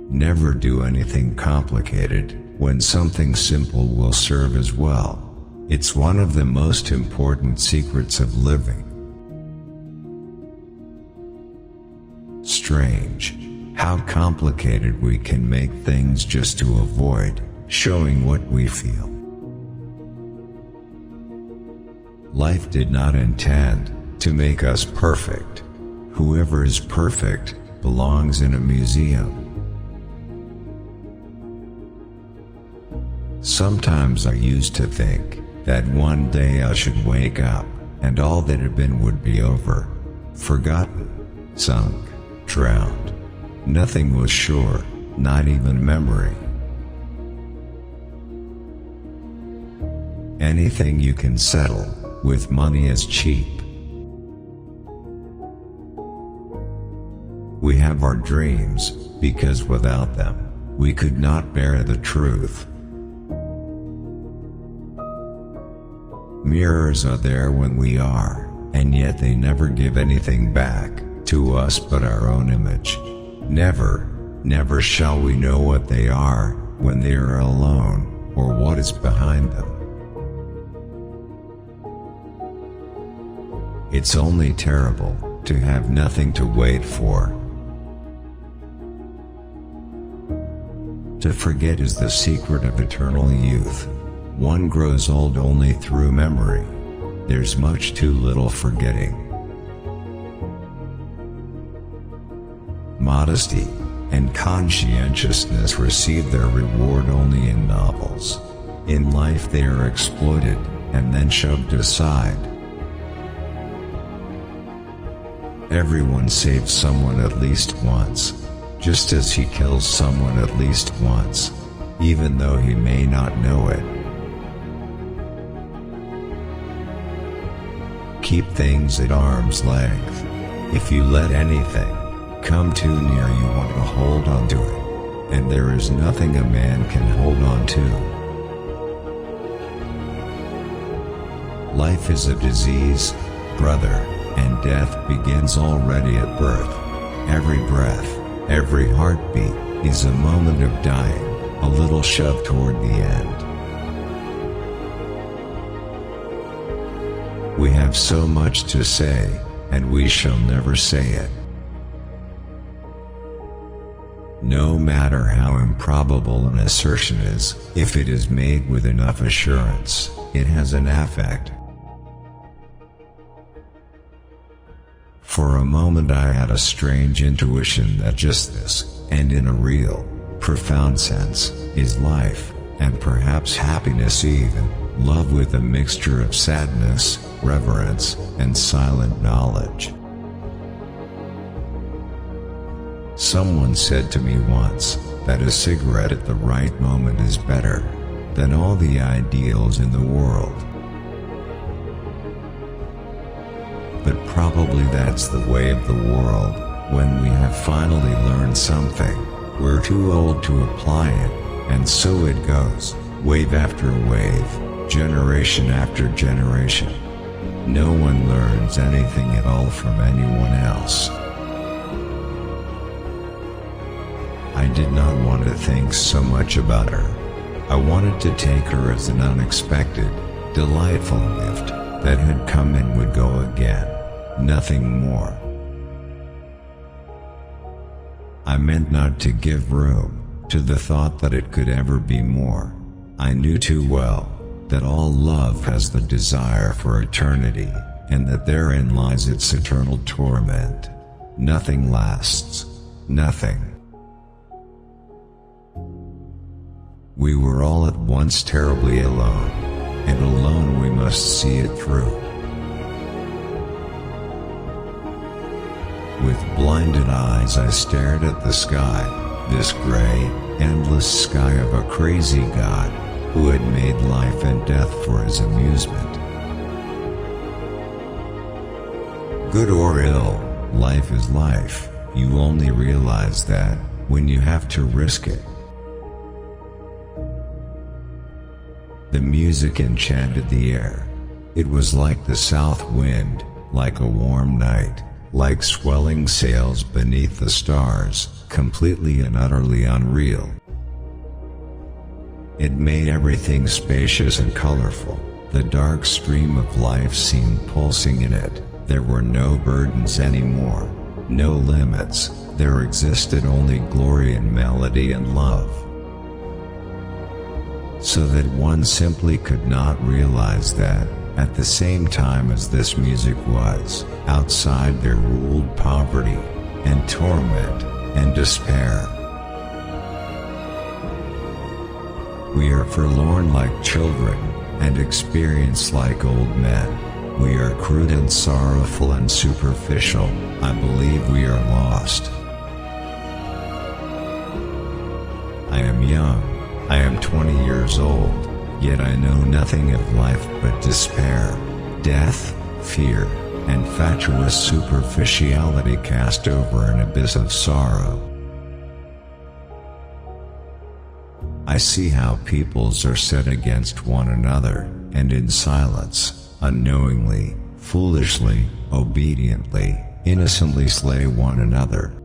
Never do anything complicated when something simple will serve as well. It's one of the most important secrets of living. Strange how complicated we can make things just to avoid showing what we feel. Life did not intend to make us perfect. Whoever is perfect belongs in a museum. Sometimes I used to think that one day I should wake up and all that had been would be over, forgotten, sunk, drowned. Nothing was sure, not even memory. Anything you can settle with money is cheap. We have our dreams because without them, we could not bear the truth. Mirrors are there when we are, and yet they never give anything back to us but our own image. Never, never shall we know what they are when they are alone, or what is behind them. It's only terrible to have nothing to wait for. To forget is the secret of eternal youth. One grows old only through memory. There's much too little forgetting. Modesty and conscientiousness receive their reward only in novels. In life they are exploited and then shoved aside. Everyone saves someone at least once, just as he kills someone at least once, even though he may not know it. Keep things at arm's length. If you let anything come too near, you want to hold on to it, and there is nothing a man can hold on to. Life is a disease, brother, and death begins already at birth. Every breath, every heartbeat, is a moment of dying, a little shove toward the end. We have so much to say, and we shall never say it. No matter how improbable an assertion is, if it is made with enough assurance, it has an effect. For a moment I had a strange intuition that just this, and in a real, profound sense, is life, and perhaps happiness even, love with a mixture of sadness, reverence, and silent knowledge. Someone said to me once that a cigarette at the right moment is better than all the ideals in the world. But probably that's the way of the world. When we have finally learned something, we're too old to apply it, and so it goes, wave after wave, generation after generation. No one learns anything at all from anyone else. I did not want to think so much about her. I wanted to take her as an unexpected, delightful gift that had come and would go again, nothing more. I meant not to give room to the thought that it could ever be more. I knew too well that all love has the desire for eternity, and that therein lies its eternal torment. Nothing lasts, nothing. We were all at once terribly alone, and alone we must see it through. With blinded eyes I stared at the sky, this gray, endless sky of a crazy God, who had made life and death for his amusement. Good or ill, life is life. You only realize that when you have to risk it. The music enchanted the air. It was like the south wind, like a warm night, like swelling sails beneath the stars. completely and utterly unreal. It made everything spacious and colorful. The dark stream of life seemed pulsing in it. There were no burdens anymore, no limits. There existed only glory and melody and love. So that one simply could not realize that, at the same time as this music was, outside there ruled poverty, and torment, and despair. We are forlorn like children, and experience like old men. We are crude and sorrowful and superficial. I believe we are lost. I am young. I am 20 years old, yet I know nothing of life but despair, death, fear, and fatuous superficiality cast over an abyss of sorrow. I see how peoples are set against one another, and in silence, unknowingly, foolishly, obediently, innocently slay one another.